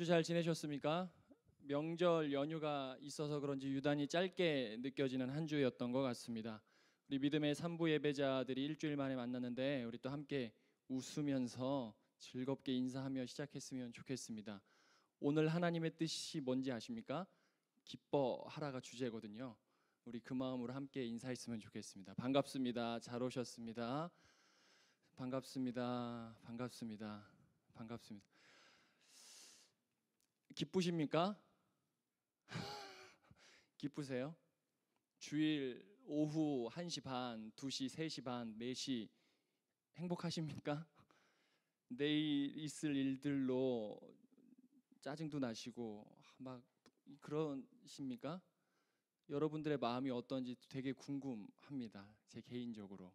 주 잘 지내셨습니까? 명절 연휴가 있어서 그런지 유난히 짧게 느껴지는 한 주였던 것 같습니다. 우리 믿음의 산부 예배자들이 일주일 만에 만났는데 우리 또 함께 웃으면서 즐겁게 인사하며 시작했으면 좋겠습니다. 오늘 하나님의 뜻이 뭔지 아십니까? 기뻐하라가 주제거든요. 우리 그 마음으로 함께 인사했으면 좋겠습니다. 반갑습니다. 잘 오셨습니다. 반갑습니다. 반갑습니다. 반갑습니다. 기쁘십니까? 기쁘세요? 주일 오후 1시 반, 2시, 3시 반, 4시 행복하십니까? 내일 있을 일들로 짜증도 나시고 막 그러십니까? 여러분들의 마음이 어떤지 되게 궁금합니다. 제 개인적으로.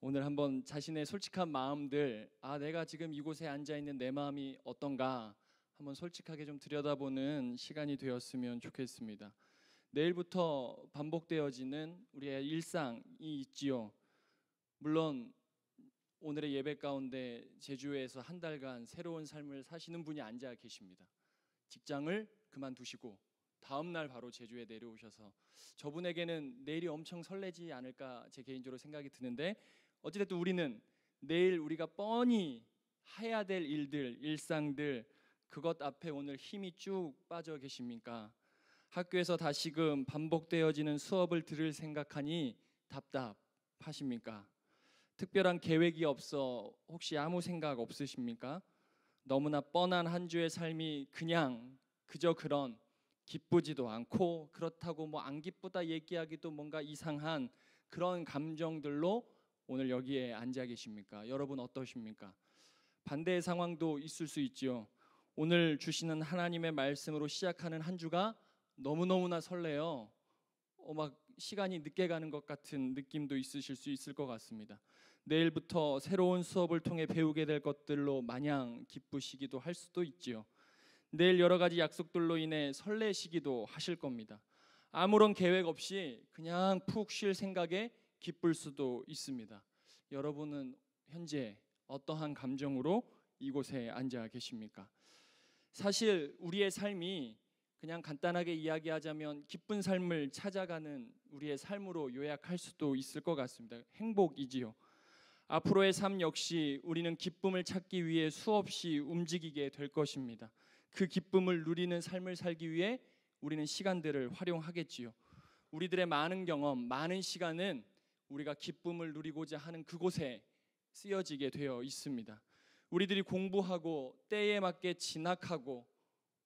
오늘 한번 자신의 솔직한 마음들, 내가 지금 이곳에 앉아 있는 내 마음이 어떤가 한번 솔직하게 좀 들여다보는 시간이 되었으면 좋겠습니다. 내일부터 반복되어지는 우리의 일상이 있지요. 물론 오늘의 예배 가운데 제주에서 한 달간 새로운 삶을 사시는 분이 앉아 계십니다. 직장을 그만두시고 다음 날 바로 제주에 내려오셔서 저분에게는 내일이 엄청 설레지 않을까 제 개인적으로 생각이 드는데, 어찌됐든 우리는 내일 우리가 뻔히 해야 될 일들, 일상들, 그것 앞에 오늘 힘이 쭉 빠져 계십니까? 학교에서 다시금 반복되어지는 수업을 들을 생각하니 답답하십니까? 특별한 계획이 없어 혹시 아무 생각 없으십니까? 너무나 뻔한 한 주의 삶이 그냥 그저 그런, 기쁘지도 않고 그렇다고 뭐 안 기쁘다 얘기하기도 뭔가 이상한 그런 감정들로 오늘 여기에 앉아 계십니까? 여러분 어떠십니까? 반대의 상황도 있을 수 있지요. 오늘 주시는 하나님의 말씀으로 시작하는 한 주가 너무너무나 설레요. 막 시간이 늦게 가는 것 같은 느낌도 있으실 수 있을 것 같습니다. 내일부터 새로운 수업을 통해 배우게 될 것들로 마냥 기쁘시기도 할 수도 있지요. 내일 여러 가지 약속들로 인해 설레시기도 하실 겁니다. 아무런 계획 없이 그냥 푹 쉴 생각에 기쁠 수도 있습니다. 여러분은 현재 어떠한 감정으로 이곳에 앉아 계십니까? 사실 우리의 삶이 그냥 간단하게 이야기하자면 기쁜 삶을 찾아가는 우리의 삶으로 요약할 수도 있을 것 같습니다. 행복이지요. 앞으로의 삶 역시 우리는 기쁨을 찾기 위해 수없이 움직이게 될 것입니다. 그 기쁨을 누리는 삶을 살기 위해 우리는 시간들을 활용하겠지요. 우리들의 많은 경험, 많은 시간은 우리가 기쁨을 누리고자 하는 그곳에 쓰여지게 되어 있습니다. 우리들이 공부하고 때에 맞게 진학하고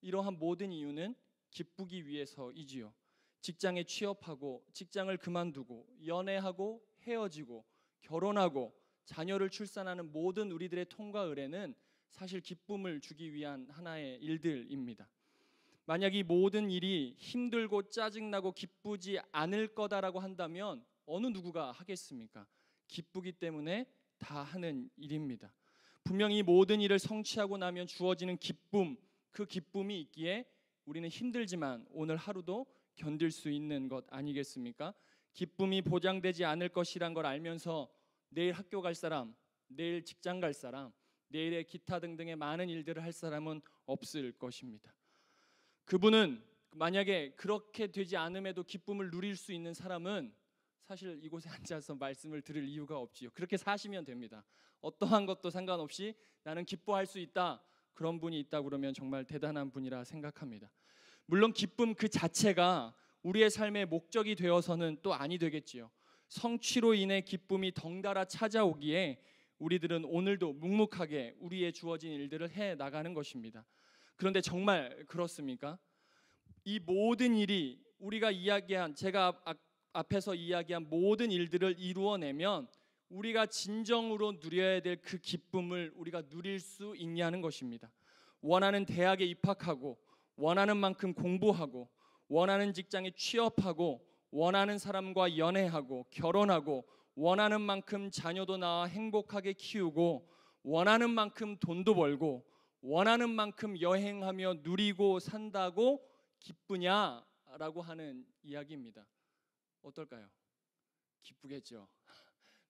이러한 모든 이유는 기쁘기 위해서이지요. 직장에 취업하고 직장을 그만두고 연애하고 헤어지고 결혼하고 자녀를 출산하는 모든 우리들의 통과 의례는 사실 기쁨을 주기 위한 하나의 일들입니다. 만약 이 모든 일이 힘들고 짜증나고 기쁘지 않을 거다라고 한다면 어느 누구가 하겠습니까? 기쁘기 때문에 다 하는 일입니다. 분명히 모든 일을 성취하고 나면 주어지는 기쁨, 그 기쁨이 있기에 우리는 힘들지만 오늘 하루도 견딜 수 있는 것 아니겠습니까? 기쁨이 보장되지 않을 것이란 걸 알면서 내일 학교 갈 사람, 내일 직장 갈 사람, 내일의 기타 등등의 많은 일들을 할 사람은 없을 것입니다. 그분은 만약에 그렇게 되지 않음에도 기쁨을 누릴 수 있는 사람은 사실 이곳에 앉아서 말씀을 들을 이유가 없지요. 그렇게 사시면 됩니다. 어떠한 것도 상관없이 나는 기뻐할 수 있다, 그런 분이 있다 그러면 정말 대단한 분이라 생각합니다. 물론 기쁨 그 자체가 우리의 삶의 목적이 되어서는 또 아니 되겠지요. 성취로 인해 기쁨이 덩달아 찾아오기에 우리들은 오늘도 묵묵하게 우리의 주어진 일들을 해 나가는 것입니다. 그런데 정말 그렇습니까? 이 모든 일이 우리가 이야기한, 제가 앞에서 이야기한 모든 일들을 이루어내면 우리가 진정으로 누려야 될 그 기쁨을 우리가 누릴 수 있냐는 것입니다. 원하는 대학에 입학하고 원하는 만큼 공부하고 원하는 직장에 취업하고 원하는 사람과 연애하고 결혼하고 원하는 만큼 자녀도 낳아 행복하게 키우고 원하는 만큼 돈도 벌고 원하는 만큼 여행하며 누리고 산다고 기쁘냐라고 하는 이야기입니다. 어떨까요? 기쁘겠죠.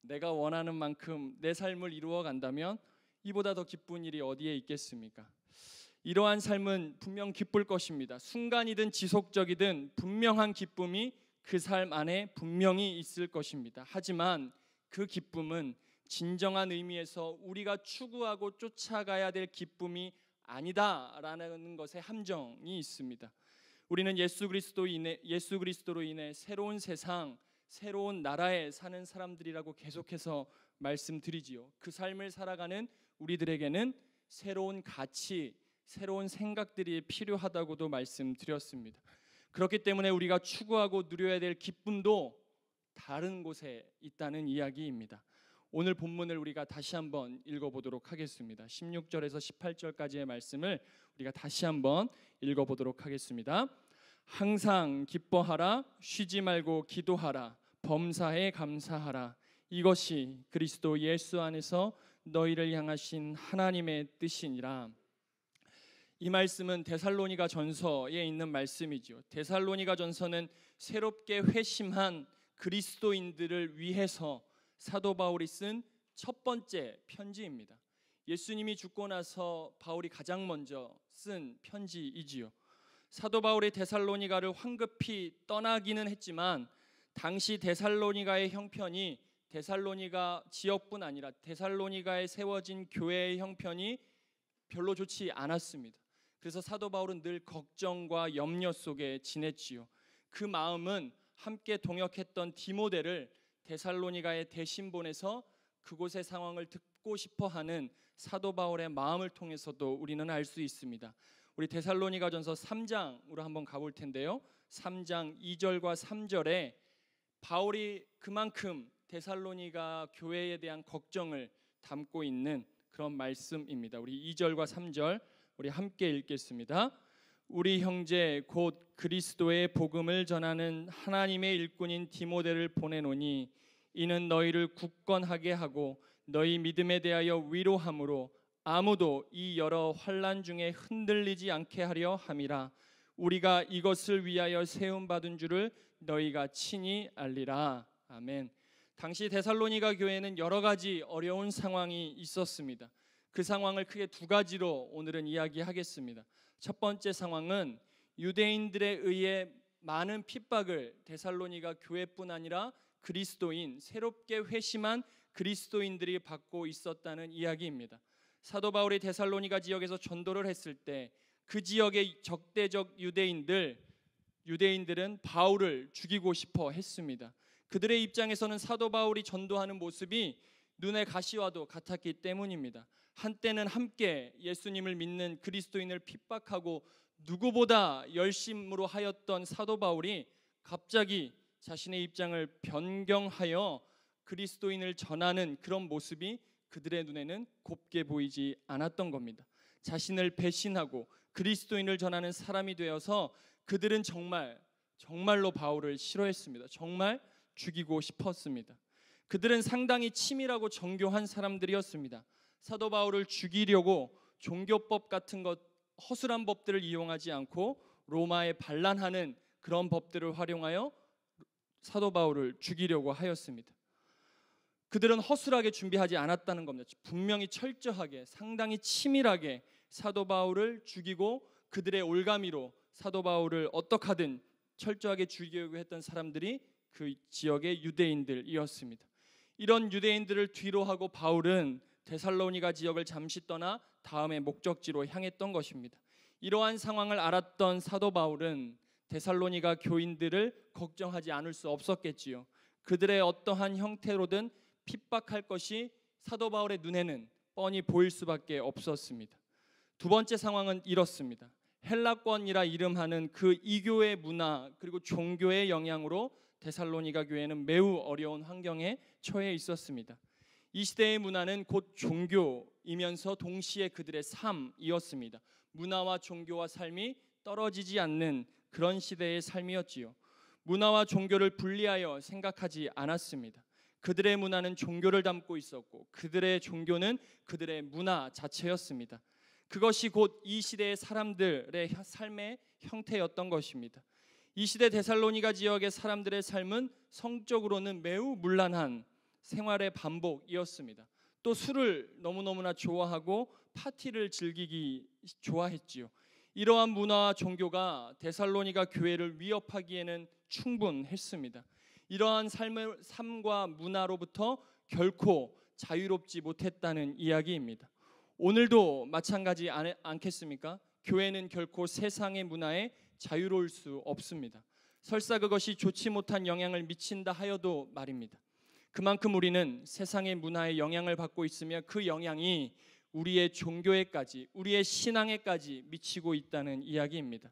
내가 원하는 만큼 내 삶을 이루어 간다면 이보다 더 기쁜 일이 어디에 있겠습니까? 이러한 삶은 분명 기쁠 것입니다. 순간이든 지속적이든 분명한 기쁨이 그 삶 안에 분명히 있을 것입니다. 하지만 그 기쁨은 진정한 의미에서 우리가 추구하고 쫓아가야 될 기쁨이 아니다라는 것에 함정이 있습니다. 우리는 예수 그리스도로 인해 새로운 세상, 새로운 나라에 사는 사람들이라고 계속해서 말씀드리지요. 그 삶을 살아가는 우리들에게는 새로운 가치, 새로운 생각들이 필요하다고도 말씀드렸습니다. 그렇기 때문에 우리가 추구하고 누려야 될 기쁨도 다른 곳에 있다는 이야기입니다. 오늘 본문을 우리가 다시 한번 읽어보도록 하겠습니다. 16절에서 18절까지의 말씀을 우리가 다시 한번 읽어보도록 하겠습니다. 항상 기뻐하라, 쉬지 말고 기도하라, 범사에 감사하라. 이것이 그리스도 예수 안에서 너희를 향하신 하나님의 뜻이니라. 이 말씀은 데살로니가 전서에 있는 말씀이죠. 데살로니가 전서는 새롭게 회심한 그리스도인들을 위해서 사도 바울이 쓴 첫 번째 편지입니다. 예수님이 죽고 나서 바울이 가장 먼저 쓴 편지이지요. 사도 바울이 데살로니가를 황급히 떠나기는 했지만 당시 데살로니가의 형편이 데살로니가 지역뿐 아니라 데살로니가에 세워진 교회의 형편이 별로 좋지 않았습니다. 그래서 사도 바울은 늘 걱정과 염려 속에 지냈지요. 그 마음은 함께 동역했던 디모데를 데살로니가에 대신 보내서 그곳의 상황을 듣고 싶어하는 사도 바울의 마음을 통해서도 우리는 알 수 있습니다. 우리 데살로니가전서 3장으로 한번 가볼 텐데요. 3장 2절과 3절에 바울이 그만큼 데살로니가 교회에 대한 걱정을 담고 있는 그런 말씀입니다. 우리 2절과 3절 우리 함께 읽겠습니다. 우리 형제 곧 그리스도의 복음을 전하는 하나님의 일꾼인 디모데를 보내노니 이는 너희를 굳건하게 하고 너희 믿음에 대하여 위로함으로 아무도 이 여러 환난 중에 흔들리지 않게 하려 함이라. 우리가 이것을 위하여 세움 받은 줄을 너희가 친히 알리라. 아멘. 당시 데살로니가 교회는 여러 가지 어려운 상황이 있었습니다. 그 상황을 크게 두 가지로 오늘은 이야기하겠습니다. 첫 번째 상황은 유대인들에 의해 많은 핍박을 데살로니가 교회뿐 아니라 그리스도인, 새롭게 회심한 그리스도인들이 받고 있었다는 이야기입니다. 사도 바울이 데살로니가 지역에서 전도를 했을 때 그 지역의 적대적 유대인들은 바울을 죽이고 싶어 했습니다. 그들의 입장에서는 사도 바울이 전도하는 모습이 눈의 가시와도 같았기 때문입니다. 한때는 함께 예수님을 믿는 그리스도인을 핍박하고 누구보다 열심으로 하였던 사도 바울이 갑자기 자신의 입장을 변경하여 그리스도인을 전하는 그런 모습이 그들의 눈에는 곱게 보이지 않았던 겁니다. 자신을 배신하고 그리스도인을 전하는 사람이 되어서 그들은 정말로 바울을 싫어했습니다. 정말 죽이고 싶었습니다. 그들은 상당히 치밀하고 정교한 사람들이었습니다. 사도 바울을 죽이려고 종교법 같은 것, 허술한 법들을 이용하지 않고 로마에 반란하는 그런 법들을 활용하여 사도 바울을 죽이려고 하였습니다. 그들은 허술하게 준비하지 않았다는 겁니다. 분명히 철저하게, 상당히 치밀하게 사도 바울을 죽이고 그들의 올가미로 사도 바울을 어떻게 하든 철저하게 죽이려고 했던 사람들이 그 지역의 유대인들이었습니다. 이런 유대인들을 뒤로하고 바울은 데살로니가 지역을 잠시 떠나 다음의 목적지로 향했던 것입니다. 이러한 상황을 알았던 사도 바울은 데살로니가 교인들을 걱정하지 않을 수 없었겠지요. 그들의 어떠한 형태로든 핍박할 것이 사도 바울의 눈에는 뻔히 보일 수밖에 없었습니다. 두 번째 상황은 이렇습니다. 헬라권이라 이름하는 그 이교의 문화 그리고 종교의 영향으로 데살로니가 교회는 매우 어려운 환경에 처해 있었습니다. 이 시대의 문화는 곧 종교이면서 동시에 그들의 삶이었습니다. 문화와 종교와 삶이 떨어지지 않는 그런 시대의 삶이었지요. 문화와 종교를 분리하여 생각하지 않았습니다. 그들의 문화는 종교를 담고 있었고 그들의 종교는 그들의 문화 자체였습니다. 그것이 곧 이 시대의 사람들의 삶의 형태였던 것입니다. 이 시대 데살로니가 지역의 사람들의 삶은 성적으로는 매우 문란한 생활의 반복이었습니다. 또 술을 너무너무나 좋아하고 파티를 즐기기 좋아했지요. 이러한 문화와 종교가 데살로니가 교회를 위협하기에는 충분했습니다. 이러한 삶과 문화로부터 결코 자유롭지 못했다는 이야기입니다. 오늘도 마찬가지 않겠습니까? 교회는 결코 세상의 문화에 자유로울 수 없습니다. 설사 그것이 좋지 못한 영향을 미친다 하여도 말입니다. 그만큼 우리는 세상의 문화에 영향을 받고 있으며 그 영향이 우리의 종교에까지, 우리의 신앙에까지 미치고 있다는 이야기입니다.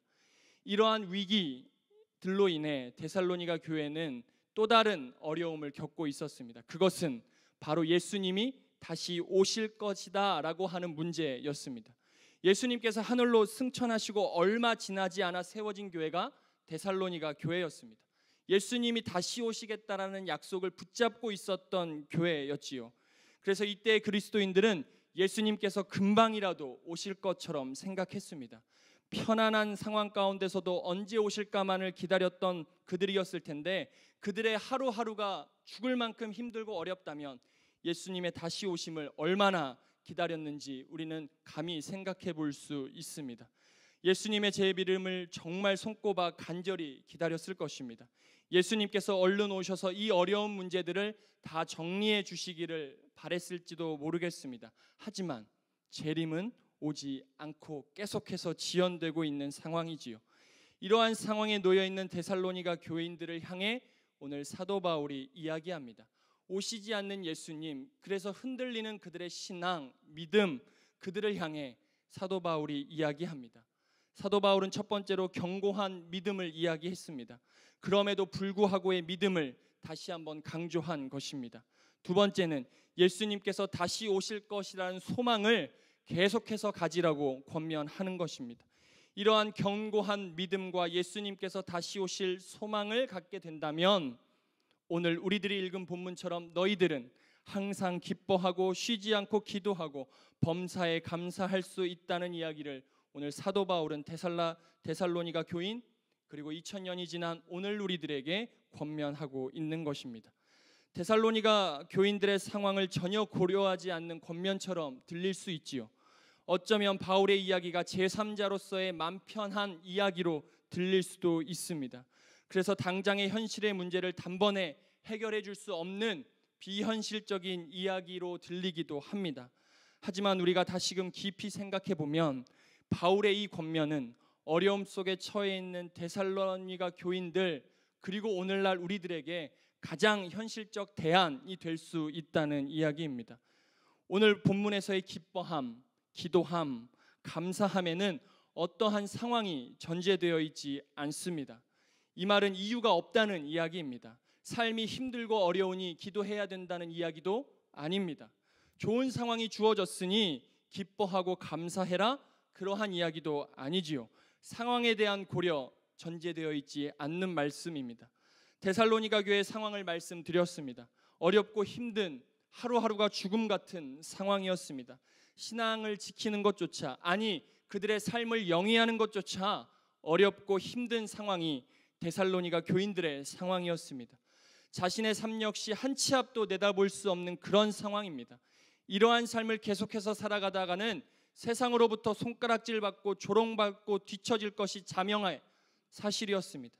이러한 위기들로 인해 데살로니가 교회는 또 다른 어려움을 겪고 있었습니다. 그것은 바로 예수님이 다시 오실 것이다 라고 하는 문제였습니다. 예수님께서 하늘로 승천하시고 얼마 지나지 않아 세워진 교회가 데살로니가 교회였습니다. 예수님이 다시 오시겠다라는 약속을 붙잡고 있었던 교회였지요. 그래서 이때 그리스도인들은 예수님께서 금방이라도 오실 것처럼 생각했습니다. 편안한 상황 가운데서도 언제 오실까만을 기다렸던 그들이었을 텐데, 그들의 하루하루가 죽을 만큼 힘들고 어렵다면 예수님의 다시 오심을 얼마나 기다렸는지 우리는 감히 생각해 볼 수 있습니다. 예수님의 재림을 정말 손꼽아 간절히 기다렸을 것입니다. 예수님께서 얼른 오셔서 이 어려운 문제들을 다 정리해 주시기를 바랬을지도 모르겠습니다. 하지만 재림은 오지 않고 계속해서 지연되고 있는 상황이지요. 이러한 상황에 놓여 있는 데살로니가 교인들을 향해 오늘 사도 바울이 이야기합니다. 오시지 않는 예수님, 그래서 흔들리는 그들의 신앙, 믿음, 그들을 향해 사도 바울이 이야기합니다. 사도 바울은 첫 번째로 견고한 믿음을 이야기했습니다. 그럼에도 불구하고의 믿음을 다시 한번 강조한 것입니다. 두 번째는 예수님께서 다시 오실 것이라는 소망을 계속해서 가지라고 권면하는 것입니다. 이러한 견고한 믿음과 예수님께서 다시 오실 소망을 갖게 된다면 오늘 우리들이 읽은 본문처럼 너희들은 항상 기뻐하고 쉬지 않고 기도하고 범사에 감사할 수 있다는 이야기를 오늘 사도 바울은 데살로니가 교인 그리고 2000년이 지난 오늘 우리들에게 권면하고 있는 것입니다. 데살로니가 교인들의 상황을 전혀 고려하지 않는 권면처럼 들릴 수 있지요. 어쩌면 바울의 이야기가 제3자로서의 맘 편한 이야기로 들릴 수도 있습니다. 그래서 당장의 현실의 문제를 단번에 해결해 줄 수 없는 비현실적인 이야기로 들리기도 합니다. 하지만 우리가 다시금 깊이 생각해 보면 바울의 이 권면은 어려움 속에 처해 있는 데살로니가 교인들 그리고 오늘날 우리들에게 가장 현실적 대안이 될 수 있다는 이야기입니다. 오늘 본문에서의 기뻐함, 기도함, 감사함에는 어떠한 상황이 전제되어 있지 않습니다. 이 말은 이유가 없다는 이야기입니다. 삶이 힘들고 어려우니 기도해야 된다는 이야기도 아닙니다. 좋은 상황이 주어졌으니 기뻐하고 감사해라, 그러한 이야기도 아니지요. 상황에 대한 고려 전제되어 있지 않는 말씀입니다. 데살로니가 교회의 상황을 말씀드렸습니다. 어렵고 힘든 하루하루가 죽음 같은 상황이었습니다. 신앙을 지키는 것조차, 아니 그들의 삶을 영위하는 것조차 어렵고 힘든 상황이 데살로니가 교인들의 상황이었습니다. 자신의 삶 역시 한 치 앞도 내다볼 수 없는 그런 상황입니다. 이러한 삶을 계속해서 살아가다가는 세상으로부터 손가락질 받고 조롱받고 뒤처질 것이 자명한 사실이었습니다.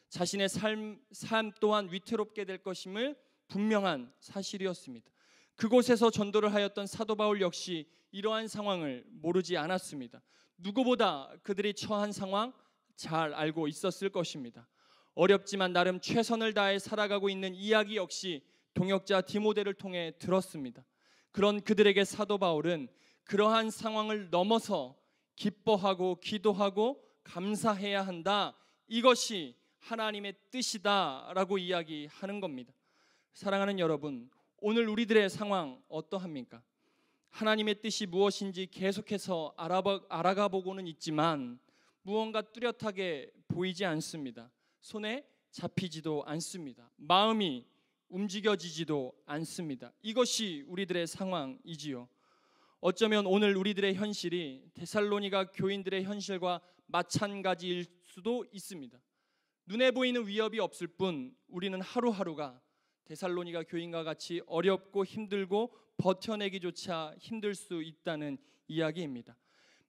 자신의 삶 또한 위태롭게 될 것임을 분명한 사실이었습니다. 그곳에서 전도를 하였던 사도 바울 역시 이러한 상황을 모르지 않았습니다. 누구보다 그들이 처한 상황 잘 알고 있었을 것입니다. 어렵지만 나름 최선을 다해 살아가고 있는 이야기 역시 동역자 디모데를 통해 들었습니다. 그런 그들에게 사도 바울은 그러한 상황을 넘어서 기뻐하고 기도하고 감사해야 한다, 이것이 하나님의 뜻이다라고 이야기하는 겁니다. 사랑하는 여러분, 오늘 우리들의 상황 어떠합니까? 하나님의 뜻이 무엇인지 계속해서 알아가 보고는 있지만 무언가 뚜렷하게 보이지 않습니다. 손에 잡히지도 않습니다. 마음이 움직여지지도 않습니다. 이것이 우리들의 상황이지요. 어쩌면 오늘 우리들의 현실이 데살로니가 교인들의 현실과 마찬가지일 수도 있습니다. 눈에 보이는 위협이 없을 뿐 우리는 하루하루가 데살로니가 교인과 같이 어렵고 힘들고 버텨내기조차 힘들 수 있다는 이야기입니다.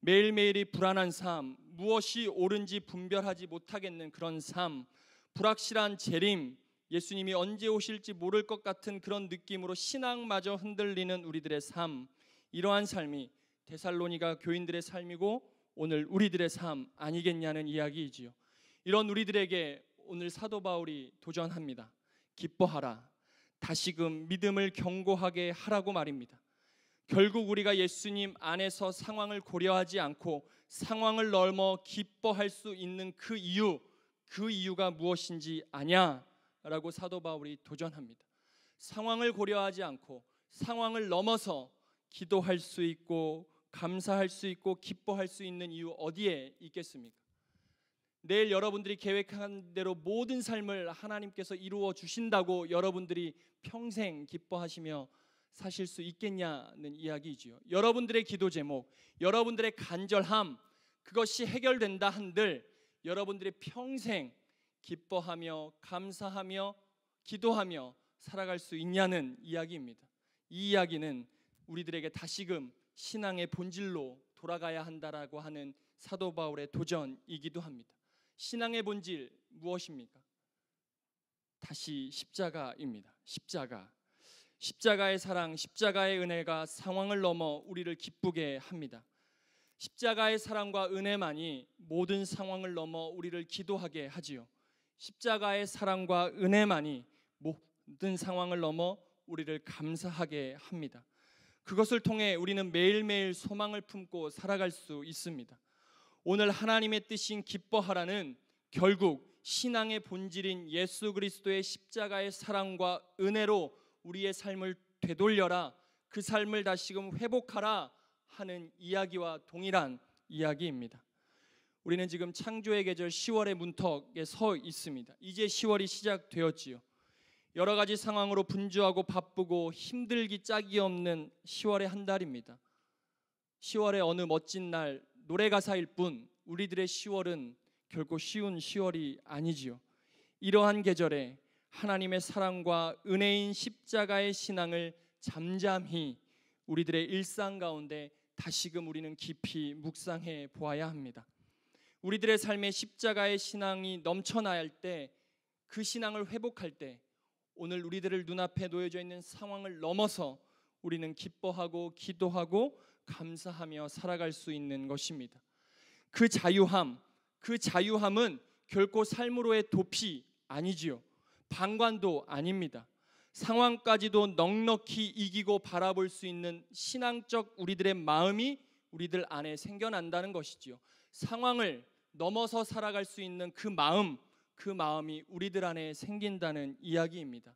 매일매일이 불안한 삶, 무엇이 옳은지 분별하지 못하겠는 그런 삶, 불확실한 재림, 예수님이 언제 오실지 모를 것 같은 그런 느낌으로 신앙마저 흔들리는 우리들의 삶, 이러한 삶이 데살로니가 교인들의 삶이고 오늘 우리들의 삶 아니겠냐는 이야기이지요. 이런 우리들에게 오늘 사도 바울이 도전합니다. 기뻐하라. 다시금 믿음을 견고하게 하라고 말입니다. 결국 우리가 예수님 안에서 상황을 고려하지 않고 상황을 넘어 기뻐할 수 있는 그 이유가 무엇인지 아냐라고 사도 바울이 도전합니다. 상황을 고려하지 않고 상황을 넘어서 기도할 수 있고 감사할 수 있고 기뻐할 수 있는 이유 어디에 있겠습니까? 내일 여러분들이 계획한 대로 모든 삶을 하나님께서 이루어 주신다고 여러분들이 평생 기뻐하시며 사실 수 있겠냐는 이야기이지요. 여러분들의 기도 제목, 여러분들의 간절함, 그것이 해결된다 한들 여러분들이 평생 기뻐하며 감사하며 기도하며 살아갈 수 있냐는 이야기입니다. 이 이야기는 우리들에게 다시금 신앙의 본질로 돌아가야 한다라고 하는 사도 바울의 도전이기도 합니다. 신앙의 본질 무엇입니까? 다시 십자가입니다. 십자가의 사랑, 십자가의 은혜가 상황을 넘어 우리를 기쁘게 합니다. 십자가의 사랑과 은혜만이 모든 상황을 넘어 우리를 기도하게 하지요. 십자가의 사랑과 은혜만이 모든 상황을 넘어 우리를 감사하게 합니다. 그것을 통해 우리는 매일매일 소망을 품고 살아갈 수 있습니다. 오늘 하나님의 뜻인 기뻐하라는 결국 신앙의 본질인 예수 그리스도의 십자가의 사랑과 은혜로 우리의 삶을 되돌려라, 그 삶을 다시금 회복하라 하는 이야기와 동일한 이야기입니다. 우리는 지금 창조의 계절 10월의 문턱에 서 있습니다. 이제 10월이 시작되었지요. 여러 가지 상황으로 분주하고 바쁘고 힘들기 짝이 없는 10월의 한 달입니다. 10월의 어느 멋진 날 노래 가사일 뿐 우리들의 10월은 결코 쉬운 10월이 아니지요. 이러한 계절에 하나님의 사랑과 은혜인 십자가의 신앙을 잠잠히 우리들의 일상 가운데 다시금 우리는 깊이 묵상해 보아야 합니다. 우리들의 삶에 십자가의 신앙이 넘쳐나야 할 때, 그 신앙을 회복할 때 오늘 우리들을 눈앞에 놓여져 있는 상황을 넘어서 우리는 기뻐하고 기도하고 감사하며 살아갈 수 있는 것입니다. 그 자유함은 결코 삶으로의 도피 아니지요. 방관도 아닙니다. 상황까지도 넉넉히 이기고 바라볼 수 있는 신앙적 우리들의 마음이 우리들 안에 생겨난다는 것이지요. 상황을 넘어서 살아갈 수 있는 그 마음이 우리들 안에 생긴다는 이야기입니다.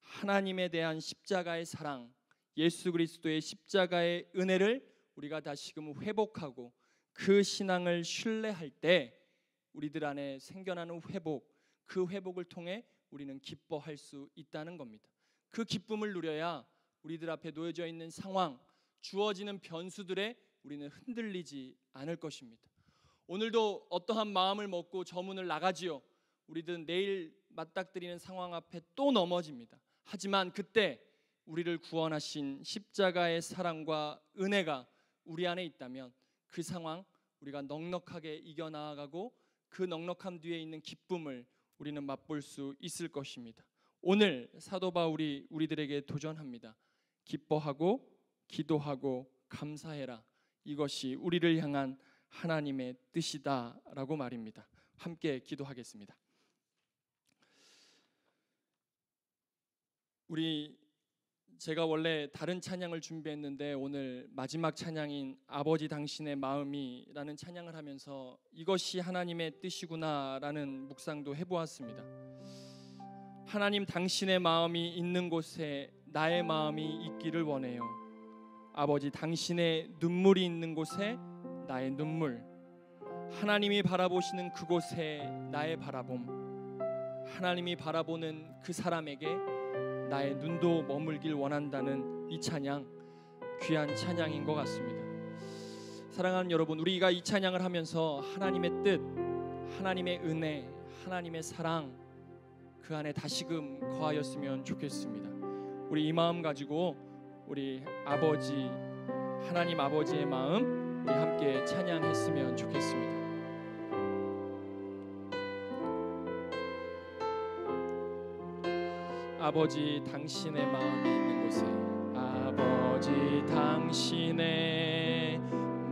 하나님에 대한 십자가의 사랑, 예수 그리스도의 십자가의 은혜를 우리가 다시금 회복하고 그 신앙을 신뢰할 때 우리들 안에 생겨나는 그 회복을 통해 우리는 기뻐할 수 있다는 겁니다. 그 기쁨을 누려야 우리들 앞에 놓여져 있는 상황, 주어지는 변수들에 우리는 흔들리지 않을 것입니다. 오늘도 어떠한 마음을 먹고 저 문을 나가지요. 우리들은 내일 맞닥뜨리는 상황 앞에 또 넘어집니다. 하지만 그때 우리를 구원하신 십자가의 사랑과 은혜가 우리 안에 있다면 그 상황 우리가 넉넉하게 이겨나가고 그 넉넉함 뒤에 있는 기쁨을 우리는 맛볼 수 있을 것입니다. 오늘 사도 바울이 우리들에게 도전합니다. 기뻐하고 기도하고 감사해라. 이것이 우리를 향한 하나님의 뜻이다라고 말입니다. 함께 기도하겠습니다. 제가 원래 다른 찬양을 준비했는데 오늘 마지막 찬양인 아버지 당신의 마음이라는 찬양을 하면서 이것이 하나님의 뜻이구나라는 묵상도 해보았습니다. 하나님 당신의 마음이 있는 곳에 나의 마음이 있기를 원해요. 아버지 당신의 눈물이 있는 곳에 나의 눈물, 하나님이 바라보시는 그곳에 나의 바라봄, 하나님이 바라보는 그 사람에게 나의 눈도 머물길 원한다는 이 찬양, 귀한 찬양인 것 같습니다. 사랑하는 여러분, 우리가 이 찬양을 하면서 하나님의 뜻, 하나님의 은혜, 하나님의 사랑 그 안에 다시금 거하였으면 좋겠습니다. 우리 이 마음 가지고 우리 아버지, 하나님 아버지의 마음, 우리 함께 찬양했으면 좋겠습니다. 아버지 당신의 마음이 있는 곳에, 아버지 당신의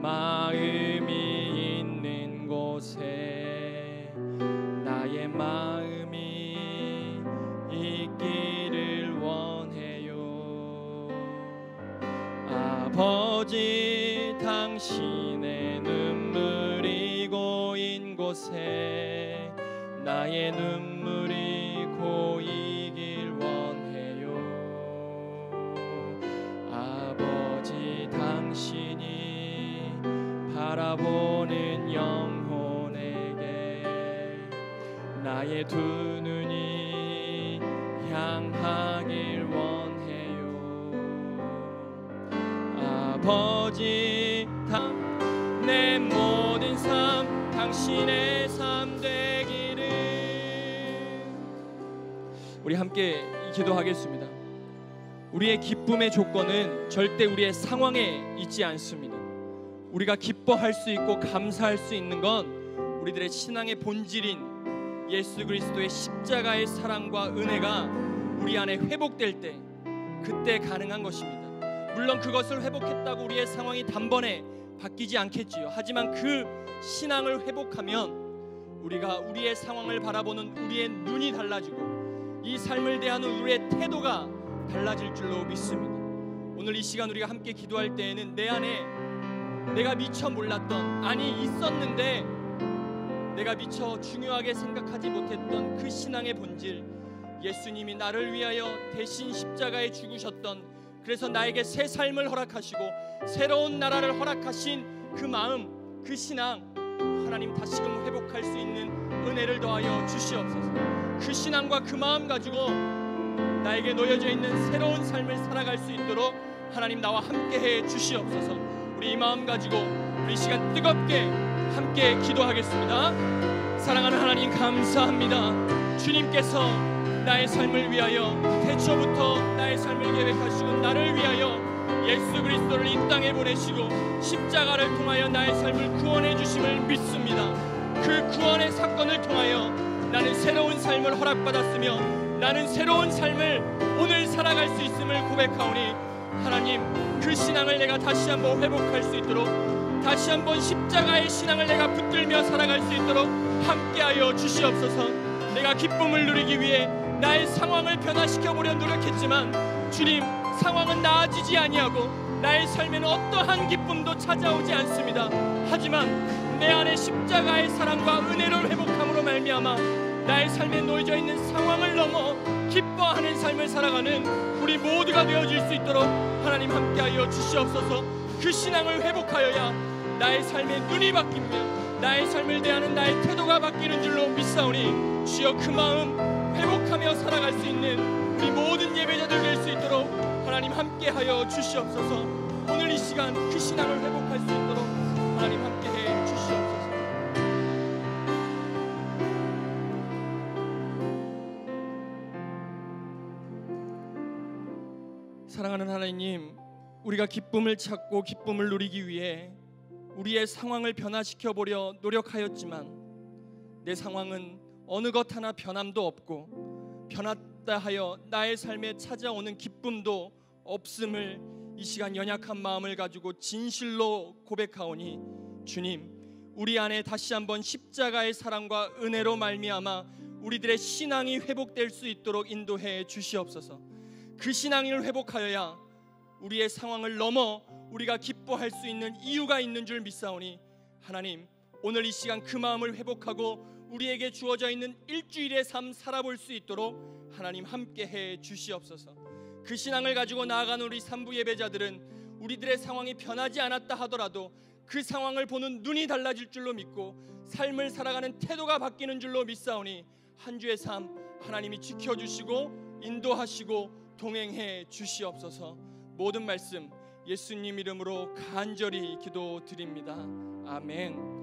마음이 있는 곳에 나의 마음이 있기를 원해요. 아버지 당신의 눈물이 고인 곳에 나의 눈물이 고이길 원해요. 아버지 당신이 바라보는 영혼에게 나의 두 눈이 향하길 원해요. 아버지 내 모든 삶 당신의 삶 되기를. 우리 함께 기도하겠습니다. 우리의 기쁨의 조건은 절대 우리의 상황에 있지 않습니다. 우리가 기뻐할 수 있고 감사할 수 있는 건 우리들의 신앙의 본질인 예수 그리스도의 십자가의 사랑과 은혜가 우리 안에 회복될 때, 그때 가능한 것입니다. 물론 그것을 회복했다고 우리의 상황이 단번에 바뀌지 않겠지요. 하지만 그 신앙을 회복하면 우리가 우리의 상황을 바라보는 우리의 눈이 달라지고 이 삶을 대하는 우리의 태도가 달라질 줄로 믿습니다. 오늘 이 시간 우리가 함께 기도할 때에는 내 안에 내가 미처 몰랐던, 아니 있었는데 내가 미처 중요하게 생각하지 못했던 그 신앙의 본질, 예수님이 나를 위하여 대신 십자가에 죽으셨던, 그래서 나에게 새 삶을 허락하시고 새로운 나라를 허락하신 그 마음, 그 신앙, 하나님 다시금 회복할 수 있는 은혜를 더하여 주시옵소서. 그 신앙과 그 마음 가지고 나에게 놓여져 있는 새로운 삶을 살아갈 수 있도록 하나님 나와 함께해 주시옵소서. 우리 이 마음 가지고 우리 시간 뜨겁게 함께 기도하겠습니다. 사랑하는 하나님 감사합니다. 주님께서 나의 삶을 위하여 태초부터 나의 삶을 계획하시고 나를 위하여 예수 그리스도를 이 땅에 보내시고 십자가를 통하여 나의 삶을 구원해 주심을 믿습니다. 그 구원의 사건을 통하여 나는 새로운 삶을 허락받았으며 나는 새로운 삶을 오늘 살아갈 수 있음을 고백하오니 하나님, 그 신앙을 내가 다시 한번 회복할 수 있도록, 다시 한번 십자가의 신앙을 내가 붙들며 살아갈 수 있도록 함께하여 주시옵소서. 내가 기쁨을 누리기 위해 나의 상황을 변화시켜보려 노력했지만 주님, 상황은 나아지지 아니하고 나의 삶에는 어떠한 기쁨도 찾아오지 않습니다. 하지만 내 안에 십자가의 사랑과 은혜를 회복함으로 말미암아 나의 삶에 놓여져 있는 상황을 넘어 기뻐하는 삶을 살아가는 우리 모두가 되어질 수 있도록 하나님 함께하여 주시옵소서. 그 신앙을 회복하여야 나의 삶의 눈이 바뀌며 나의 삶을 대하는 나의 태도가 바뀌는 줄로 믿사오니 주여, 그 마음 회복하며 살아갈 수 있는 우리 모든 예배자들 될 수 있도록 하나님 함께하여 주시옵소서. 오늘 이 시간 그 신앙을 회복할 수 있도록 하나님 함께해 주시옵소서. 사랑하는 하나님, 우리가 기쁨을 찾고 기쁨을 누리기 위해 우리의 상황을 변화시켜 보려 노력하였지만 내 상황은 어느 것 하나 변함도 없고 변했다 하여 나의 삶에 찾아오는 기쁨도 없음을 이 시간 연약한 마음을 가지고 진실로 고백하오니 주님, 우리 안에 다시 한번 십자가의 사랑과 은혜로 말미암아 우리들의 신앙이 회복될 수 있도록 인도해 주시옵소서. 그 신앙을 회복하여야 우리의 상황을 넘어 우리가 기뻐할 수 있는 이유가 있는 줄 믿사오니 하나님, 오늘 이 시간 그 마음을 회복하고 우리에게 주어져 있는 일주일의 삶 살아볼 수 있도록 하나님 함께해 주시옵소서. 그 신앙을 가지고 나아가는 우리 산부 예배자들은 우리들의 상황이 변하지 않았다 하더라도 그 상황을 보는 눈이 달라질 줄로 믿고 삶을 살아가는 태도가 바뀌는 줄로 믿사오니 한 주의 삶 하나님이 지켜주시고 인도하시고 동행해 주시옵소서. 모든 말씀 예수님 이름으로 간절히 기도드립니다. 아멘.